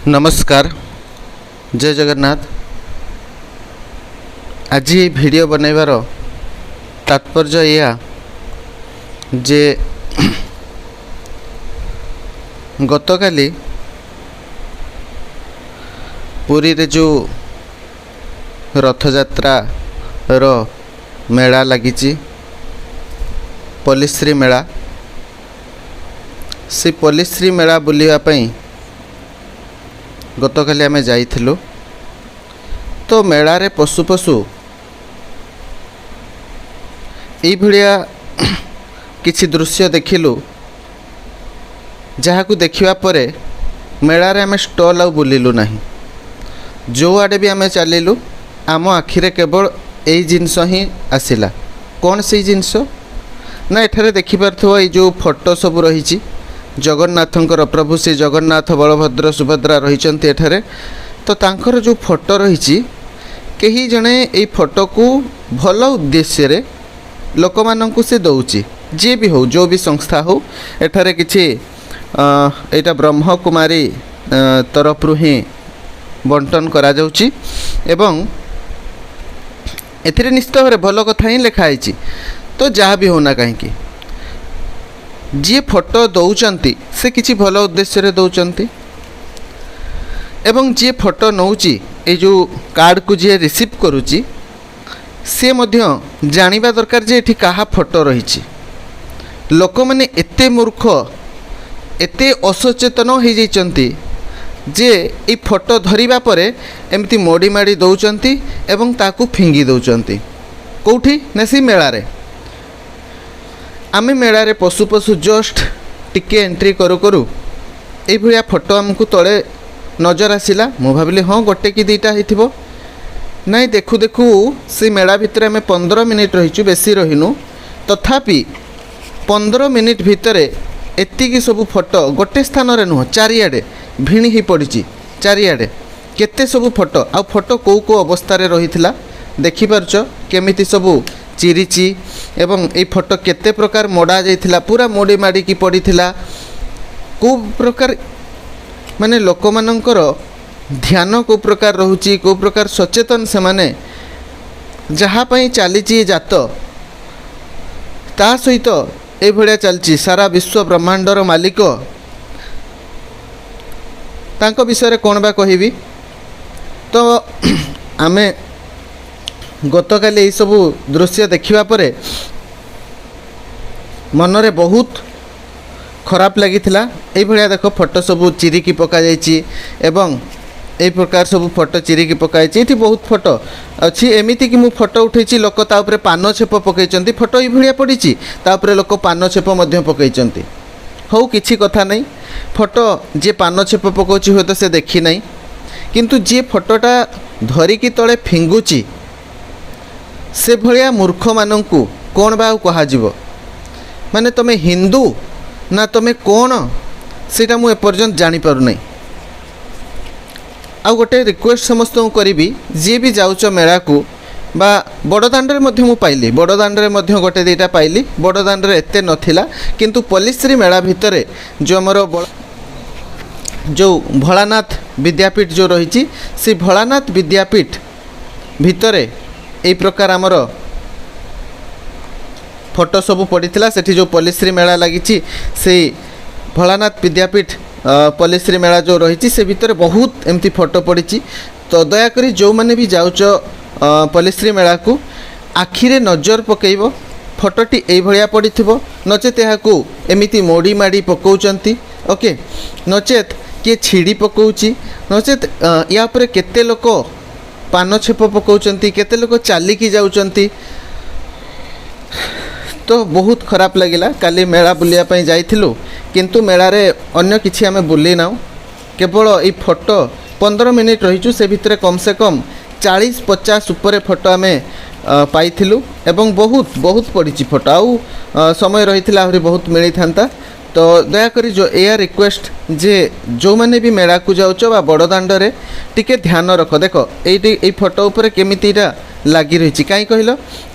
नमस्कार, जय जगन्नाथ। आज ये वीडियो बनैबार तात्पर्य या जे गतकाली पुरी रे जो रथयात्रा रो मेला लगी पल्लीश्री मेला, से पल्लीश्री मेला बुलावाई गतकाली आमे जाइथिलु। तो मेला रे पशु पशु ये भलिया किछि दृश्य देखिलु, जहाकू देखिबा परे मेला रे आमे स्टॉल आ बुलिलु नाही। जो आडे भी आमे चलिलु आम आखिरे केवल एई जिनस ही आसिला। कौन से जिनस ना एठारे देखि पारथो ए जो फोटो सब रहिछि जगन्नाथंकर, प्रभु श्री जगन्नाथ बलभद्र सुभद्रा रहिचंती एठारे। तो तांकर जो फोटो रहिछि केही जणे ए फोटो को भल उद्देश्य रे लोक माननकु से दउछि, जे भी हो जो भी संस्था हो एठारे किछि एटा ब्रह्म कुमारी तरफ रु ही बंटन करा जाउछि एवं एथिरे निश्चित भाव भल कथा ही लिखा है। तो जहाँ भी होना कहीं जी फोटो दौरान से किसी भल उद्देश्य रे दौरान एवं जी फोटो नौची ए जो कार्ड को जी रिसीव करुच्ची सी जानिबा दरकार जे एठी कहा फोटो रही। लोक मैंने एते मूर्ख एते असचेतन हो जाइछंती जे ई फोटो धरिबा परे एमती मोड़ी माड़ी दौरान एवं ताकू फिंगी दौरान कौटी ना सी मेला रे। आमे मेला रे पशु पशु जस्ट टिके एंट्री करू करू ए भलिया फोटो हमकु तले नजर आसिला। मु भाबिली हाँ गोटे कि दुईटा होइथिबो, नाई देखु देखु से मेला भितर आमे 15 मिनिट रहिचु, बेसी रहिनु। तथापि 15 मिनिट भितरे एतिकी सब फोटो गोटे स्थान रे नुह, चारिआडे भिणी ही पड़ी। चारिआडे केते सब फोटो आ फोटो को अवस्था रे रहिथिला देखि पारछ, केमिति सब चिरिची एवं ए फोटो केते प्रकार मोड़ा जाइथिला, पूरा मोड़ी माड़ी की पड़ीथिला। को प्रकार माने लोक मानकर ध्यान को प्रकार रहुची, को प्रकार सचेतन से माने जहाँ पई चलीची जात ता सहित ए भलिया चलची। सारा विश्व ब्रह्मांडर मालिक तांको विषय कौन बा कहिबी। तो आमे गतकाली ये सब दृश्य देखिबा परे मनरे बहुत खराब लागिथिला। ए भलिया देखो फोटो सब चिरिकी पका जाइछि एवं ए प्रकार सब फोटो चिरिकी पकाइछि। एठी बहुत फोटो अछि एमिति कि मु फोटो उठैछि, लोक ता ऊपर पान छेप पकैचंती। फोटो ए भलिया पड़िछि, ता ऊपर लोक पान छेप मध्य पकैचंती। हौ किछि कथा नै, फोटो जे पान छेप पकोछि हो तो से देखि नै, किंतु जे फोटोटा धरिकी तळे फिंगुछि से भलिया मूर्ख मानंकु कोन बा कहा जीवो। माने तमे हिंदू ना तमे कोन सेटा मु एपर्यंत जानि पारु नै। आ गोटे रिक्वेस्ट समस्त करी, जी भी जाऊच मेला को बा बड़दाण्ड रे मु पाइली, बड़दाण्ड रे गोटे दुईटा पाइली। बड़दाण्ड रे एते नथिला, किंतु पल्लीश्री मेला भितरे जो हमर जो भोलानाथ विद्यापीठ जो रही, से भोलानाथ विद्यापीठ भितरे এই প্রকার আমার ফটো সবু পড়িছিলা। সেটি যে পল্লীশ্রী মেলা লাগিছি সেই ভোলানাথ বিদ্যাপীঠ পল্লীশ্রী মেলা যে রয়েছে সে ভিতরে বহুত এমতি ফটো পড়িছি। তো দয়াকরি যে বি যাওছ পল্লীশ্রী মেলাকু আখিরে নজর পকাইব, ফটোটি এইভাবে পড়িথিব, নচেত এহাকু এমিতি মোড়ি মাড়ি পকাউচন্তি। ওকে, নচেত কিଏ ছিড়ি পকাউছি, নচেত या উপরে কেতে লোক पान छेप पकाउचंती, केते लोक चालिकी जाउचंती। तो बहुत खराब लगिला। काली मेला बुलिया पई जाइथिलु, किंतु मेला रे अन्य किछि आमे बुली नाउ, केवल ए फोटो 15 मिनिट रहिचु। से भितरे कम से कम 40-50 ऊपर फोटो आमे पाइथिलु एवं बहुत बहुत पड़िछि फोटो। आउ समय रहिथिला आहुरी बहुत मिली थांता। तो दयाकरी जो एयर रिक्वेस्ट जे जो मैंने भी मेला को जाऊच बा बड़दाण्ड रे टिके ध्यान रख। देखो ये फोटो उपरे केमितिटा लगी रही, कहीं कहल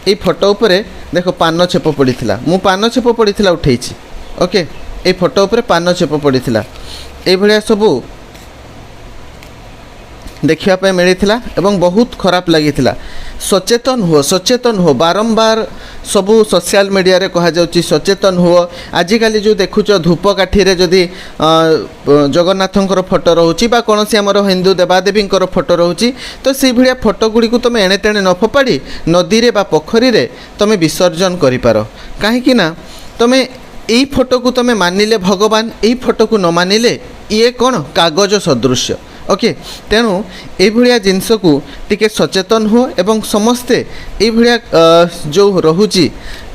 ये फोटो उपरे देखो पान छेप पड़ीला, मु पान छेप पड़ीला उठेछि। ओके, ये फोटो उपरे पान छेप पड़ीला। ये भलिया सबू देखा मिलता एवं बहुत खराब लगी सचेतन हो बारंबार सबू सोशल मीडिया रे कहा जाउची सचेतन हो। आजिकल जो देखुच धूपकाठी रे जदि जगन्नाथंकर फोटो रोची बा कौन सी आमर हिंदू देवादेवी फोटो रोची तो से भाया फोटो गुड़ी को तुम एणे तेणे न फोपाड़ी नदी रे बा पोखरी रे तुम विसर्जन करिपार कहीं तुम यही फोटो को तुम मानिले भगवान यही फोटो को न मानिले ये कौन कागज सदृश ओके तेणु ये जिनस को टिके सचेतन हो एवं समस्ते ये जो रोची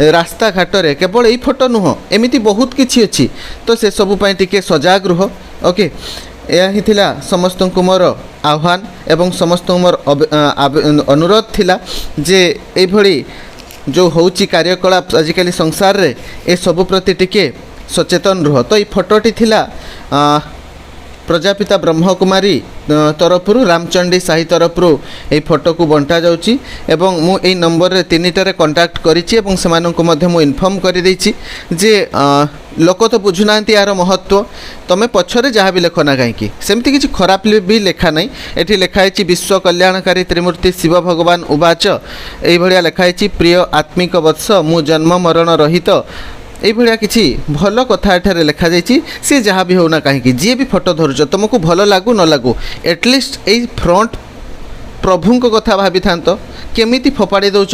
रास्ता घाट रे केवल यही फोटो नुह एमती बहुत किसी अच्छी तो से सब टिके सजाग रुह ओके यह ही थिला समस्त को मोर आह्वान एवं समस्त को मोर अनुरोध थिला जे ये जो होची कार्यकलाप आजिकल संसार रे ए सब प्रति टिके सचेतन रुह। तो ये फोटोटी थिला प्रजापिता ब्रह्मकुमारी तरफरु रामचंडी साही तरफरु ये फोटो को बंटा जाउची एवं मु एई नंबर रे 3टारे कांटेक्ट करिछि एवं सेमानंको मध्य मु इन्फॉर्म करि दैछि जे लोक तो बुझुनांती यार महत्व तमे पछरे जहाँ भी लेख ना कहीं सेमती किसी खराब भी लेखा ना एठी लेखाई विश्व कल्याणकारी त्रिमूर्ति शिव भगवान उवाच यही भाया लेखाई प्रिय आत्मिक वत्स मु जन्म मरण रहित ये भाया किसी भल कथा एठारे लिखा जाइए सी जहाँ भी होना कहीं जी भी फोटो धरुच तुमको भल लगू न लगू एटलिस्ट यही फ्रंट प्रभु कथा भावी था केमिति फोपाड़ी दौच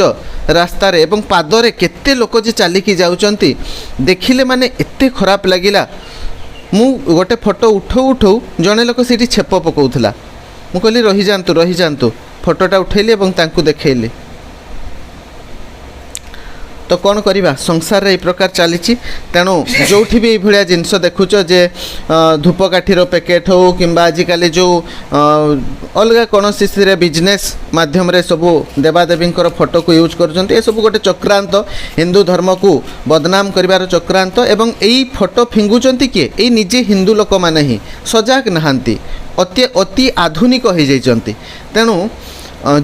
रास्तार एवं पादरे केते लोक जे चलिकी जाउचंती देखिले माने एते खराब लगिला। मु गोटे फोटो उठौ उठौ जने लोक सीठी छेप पकाउथला मु कहली रही जांतु फोटोटा उठेली एवं तांकु देखैली तो कौन करवा संसार रे प्रकार चली तेणु जो भी ये जिनस देखुच जे धूपकाठीर पैकेट हो कि आजिकल जो अलग कौन सी बिजनेस माध्यम रे सबू देवादेवी फोटो को यूज कर सब गोटे चक्रांत हिंदू धर्म को बदनाम कर चक्रांत एवं यही फोटो फिंगुंट किए यही निजे हिंदू लोक मैंने ही सजग नहांती अति आधुनिक हो जाती तेणु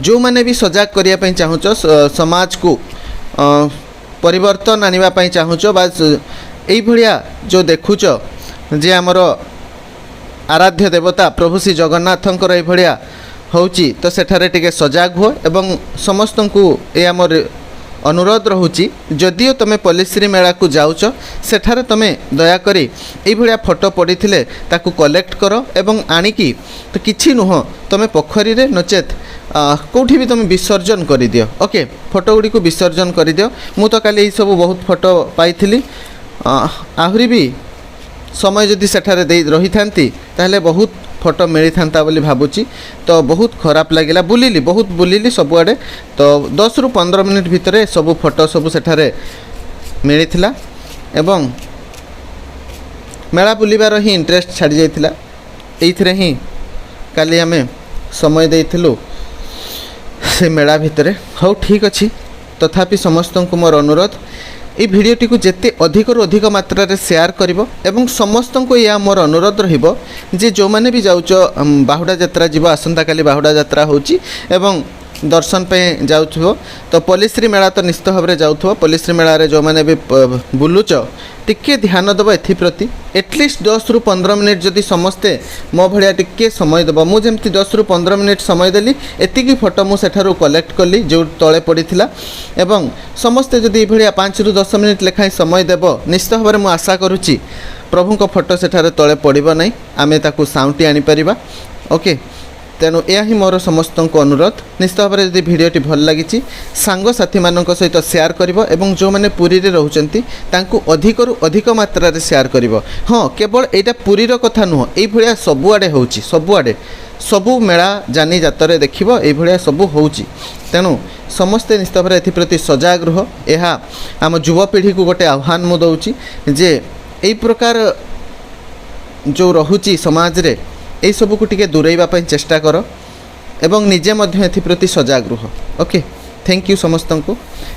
जो मैंने भी सजग करने चाहूच समाज को परिवर्तन आने चाहूच बास यही भाया जो देखुच जे आमर आराध्य देवता प्रभु श्री जगन्नाथंकर ये भाया होची तो सेठारे टिके सजग हो एवं समस्त को ये आमर अनुरोध रोची जदिओ तुम पल्लीश्री मेला को जाऊच सेठारे तुम दयाकोरी ये भाया फोटो पड़ी ताकू कलेक्ट कर एवं आणिकी तो किछि नुह तुम पोखरी रे नचेत कौटी भी तुम विसर्जन कर दियो ओके फोटो गुड़ी को विसर्जन कर दियो। मु तो काली सब बहुत फोटो पाई आहरी भी समय जदि सेठारे दे रही थांती ताहले बहुत फोटो मिली था बोली भावुची तो बहुत खराब लगिला बहुत बुलिली सबुआड़े तो 10 ରୁ 15 मिनिट भितर सब फोटो सब सेठारे मिली एवं मेला बुलिबार ही इंटरेस्ट छाड़ी जाइथिला एइथिरे ही काली आमे समय देइथिलु से मेला भितर हाँ ठीक अच्छी तथापि समस्त को मोर अनुरोध ये भिडियोटी को जिते अधिक अधिक मात्रा रे शेयर करिवो एवं समस्त को या मोर अनुरोध रहिबो जे जो माने भी जाउचो बाहुडा यात्रा जीव आसंता काली बाहुडा यात्रा होची एवं दर्शन पे जाउथबो तो पल्लीश्री मेला तो निश्चित भाव में जाउथबो पल्लीश्री मेला रे जो माने भी बुलुच टिके ध्यान देव एथिप्रति एटलिस्ट 10 ରୁ 15 मिनिट जदि समस्ते मो भाया टिके समय देव मुझे 10 ରୁ 15 मिनिट समय देली एतिकी फोटो मु सेठारु कलेक्ट कली जो तले पड़ीथिला एवं समस्ते जदि भाया 5 ରୁ 10 मिनिट लेखाई समय देव निश्चित भाव में आशा करुच्ची प्रभु को फोटो सेठारे तले पड़िबो नै आमे ताकू साउंटी आनी परिबा ओके तेणु यह ही मोर समस्त को अनुरोध निश्चित भाव में जब भिडियोटी भल लगी सांग साथी मान सहित शेयर करिवो एवं जो मैंने पुरी रे रहउचंती तांकु अधिक रु अधिक मात्रा रे शेयर करिवो। हाँ केवल एटा पुरीर कथा नुह एई भलिया सबुआडे होउची सबुआडे सबु मेला जानी जातरे देखिबो एई भलिया सबु होउची तेणु समस्ते निश्चित भाव एथिप्रति सजग रुह। यह आम युवपीढ़ी को गोटे आह्वान मु दउची जे एई प्रकार जो रहुची समाज रे यही सब को टिके दूरेबा पई चेष्टा कर एवं निजे मध्य एथिप्रति सजग रुह ओके थैंक यू समस्त को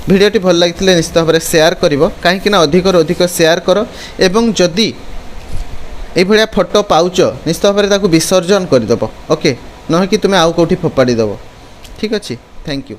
भिडियोटी भल लगी निश्चित भाव में शेयर करिवो कहीं अधिक अधिक शेयर कर एवं जदि ये भाया फोटो पाउच निश्चित भाव में विसर्जन करदेव ओके न कि तुम्हें आउ कौटी फोपाड़ी देव ठीक अच्छे थैंक यू।